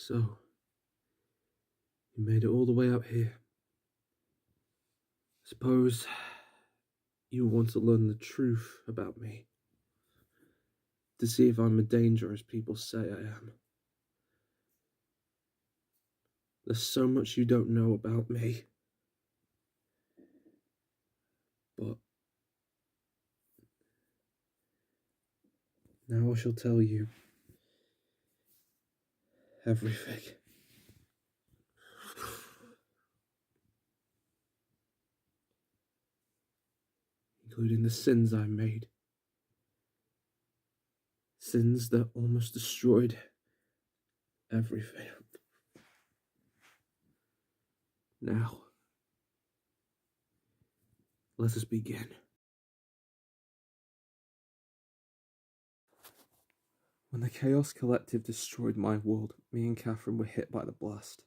So, you made it all the way out here. Suppose you want to learn the truth about me. To see if I'm a danger as people say I am. There's so much you don't know about me. But now I shall tell you everything. Including the sins I made. Sins that almost destroyed everything. Now, let us begin. When the Chaos Collective destroyed my world, me and Catherine were hit by the blast.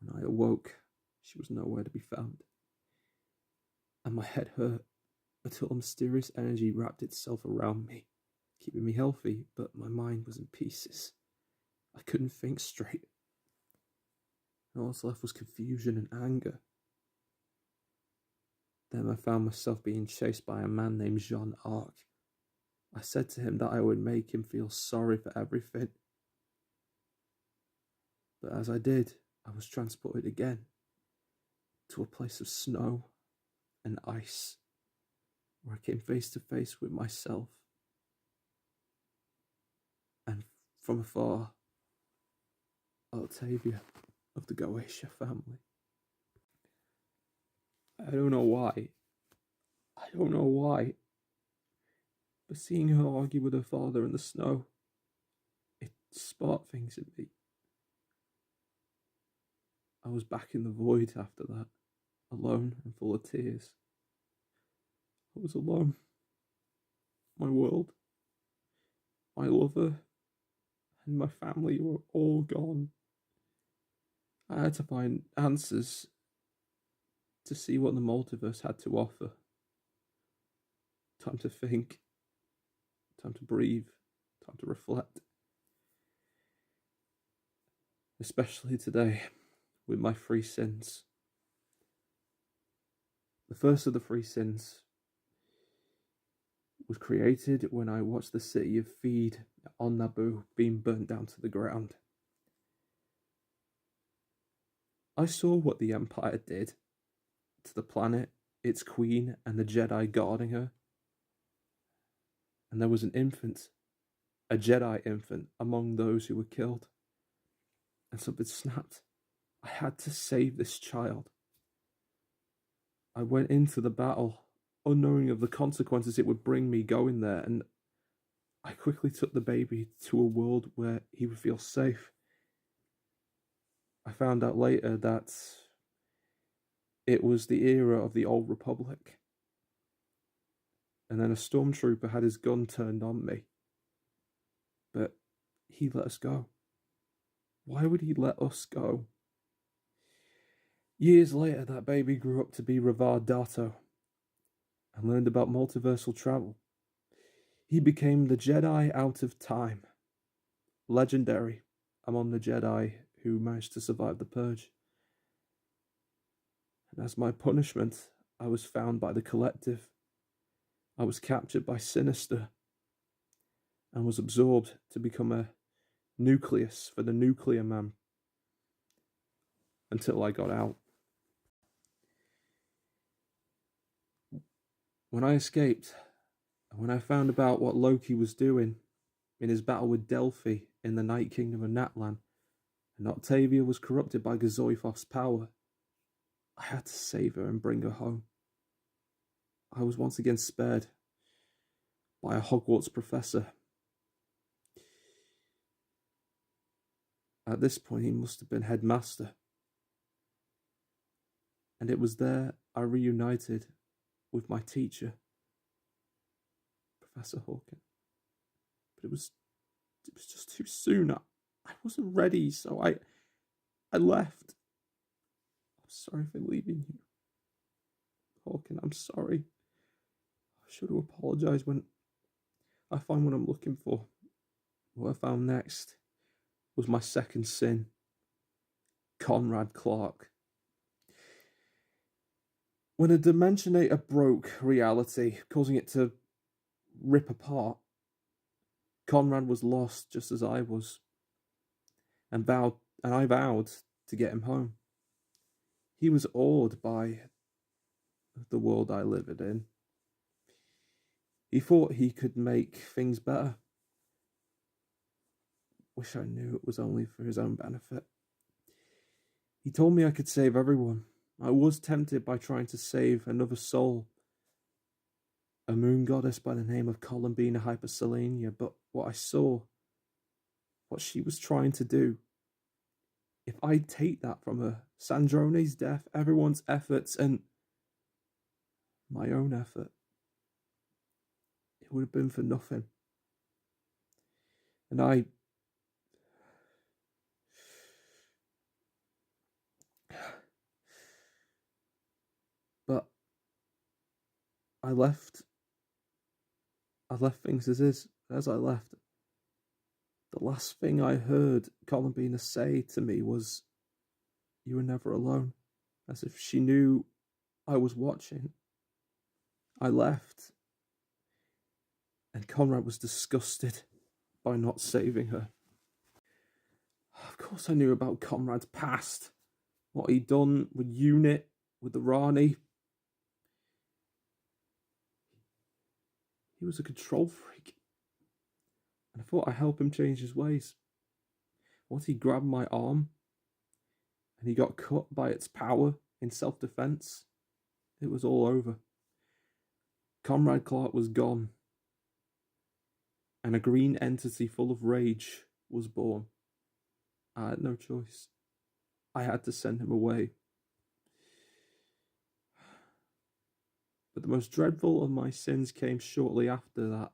When I awoke, she was nowhere to be found. And my head hurt until a mysterious energy wrapped itself around me, keeping me healthy, but my mind was in pieces. I couldn't think straight. And all that's left was confusion and anger. Then I found myself being chased by a man named Jean Arc. I said to him that I would make him feel sorry for everything. But as I did, I was transported again to a place of snow and ice, where I came face to face with myself. And from afar, Octavia of the Shueisha family. I don't know why, but seeing her argue with her father in the snow, it sparked things in me. I was back in the void after that, alone and full of tears. I was alone. My world, my lover, and my family were all gone. I had to find answers to see what the multiverse had to offer. Time to think, time to breathe, time to reflect. Especially today, with my 3 sins. The first of the 3 sins was created when I watched the city of Feed on Naboo being burnt down to the ground. I saw what the Empire did to the planet, its queen, and the Jedi guarding her. And there was an infant, a Jedi infant, among those who were killed. And something snapped. I had to save this child. I went into the battle, unknowing of the consequences it would bring me going there, and I quickly took the baby to a world where he would feel safe. I found out later that it was the era of the Old Republic. And then a stormtrooper had his gun turned on me. But he let us go. Why would he let us go? Years later, that baby grew up to be Ravar Dato and learned about multiversal travel. He became the Jedi out of time, legendary among the Jedi who managed to survive the Purge. And as my punishment, I was found by the Collective. I was captured by Sinister and was absorbed to become a nucleus for the Nuclear Man until I got out. When I escaped, and when I found about what Loki was doing in his battle with Delphi in the Night Kingdom of Natlan, and Octavia was corrupted by Gazoifoth's power, I had to save her and bring her home. I was once again spared by a Hogwarts professor. At this point, he must have been headmaster. And it was there I reunited with my teacher, Professor Hawken. But it was just too soon. I wasn't ready, so I left. I'm sorry for leaving you, Hawken. I'm sorry. I should have apologized when I find what I'm looking for. What I found next was my second sin, Conrad Clark. When a Dimensionator broke reality, causing it to rip apart, Conrad was lost just as I was, and I vowed to get him home. He was awed by the world I lived in. He thought he could make things better. Wish I knew it was only for his own benefit. He told me I could save everyone. I was tempted by trying to save another soul, a moon goddess by the name of Columbina Hyperselenia, but what I saw, what she was trying to do, if I take that from her, Sandrone's death, everyone's efforts, and my own effort, it would have been for nothing. And but I left things as I left. The last thing I heard Columbina say to me was, "You were never alone," as if she knew I was watching. I left, and Conrad was disgusted by not saving her. Of course I knew about Conrad's past, what he'd done with Unit, with the Rani. He was a control freak, and I thought I'd help him change his ways. What, he grabbed my arm, and he got cut by its power in self-defense? It was all over. Conrad Clark was gone, and a green entity full of rage was born. I had no choice. I had to send him away. But the most dreadful of my sins came shortly after that.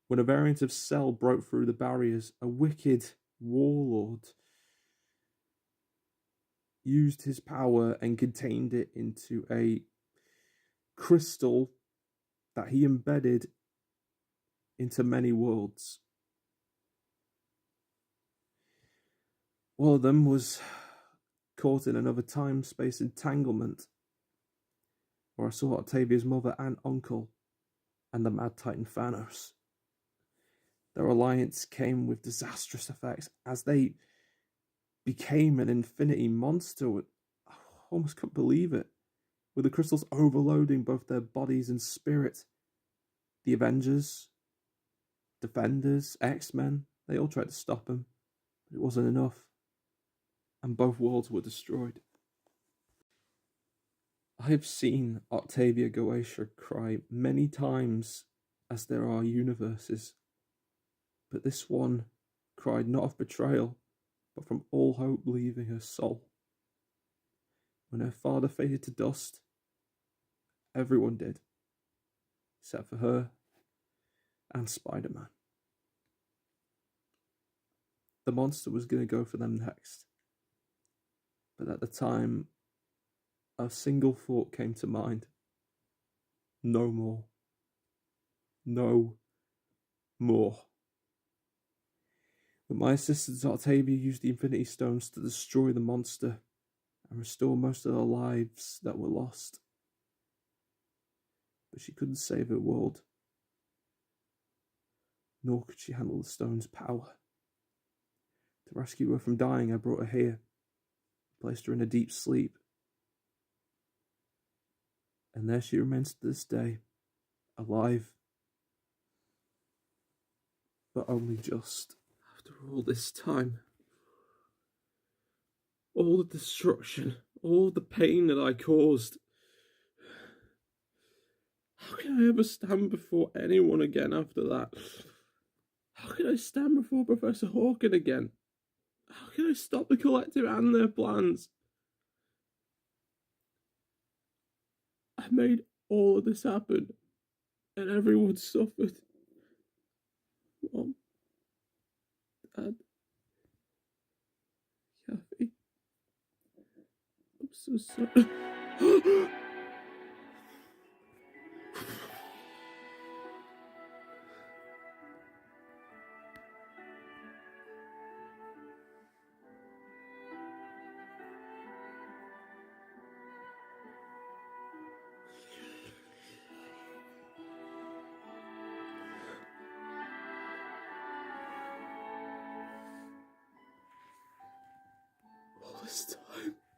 When a variant of Cell broke through the barriers, a wicked warlord used his power and contained it into a crystal that he embedded into many worlds. One of them was caught in another time-space entanglement, where I saw Octavia's mother and uncle and the Mad Titan Thanos. Their alliance came with disastrous effects as they became an infinity monster. I almost couldn't believe it, with the crystals overloading both their bodies and spirit. The Avengers, Defenders, X-Men, they all tried to stop him, but it wasn't enough, and both worlds were destroyed. I have seen Octavia Goetia cry many times as there are universes, but this one cried not of betrayal, but from all hope leaving her soul. When her father faded to dust, everyone did, except for her and Spider-Man. The monster was going to go for them next, but at the time, a single thought came to mind. No more. No more. But my assistant Octavia used the Infinity Stones to destroy the monster and restore most of the lives that were lost. But she couldn't save her world, nor could she handle the stone's power. To rescue her from dying, I brought her here, placed her in a deep sleep. And there she remains to this day, alive, but only just. After all this time, all the destruction, all the pain that I caused, how can I ever stand before anyone again after that? How can I stand before Professor Hawken again? How can I stop the Collective and their plans? I made all of this happen, and everyone suffered. Mom, Dad, Kathy, I'm so sorry. last time.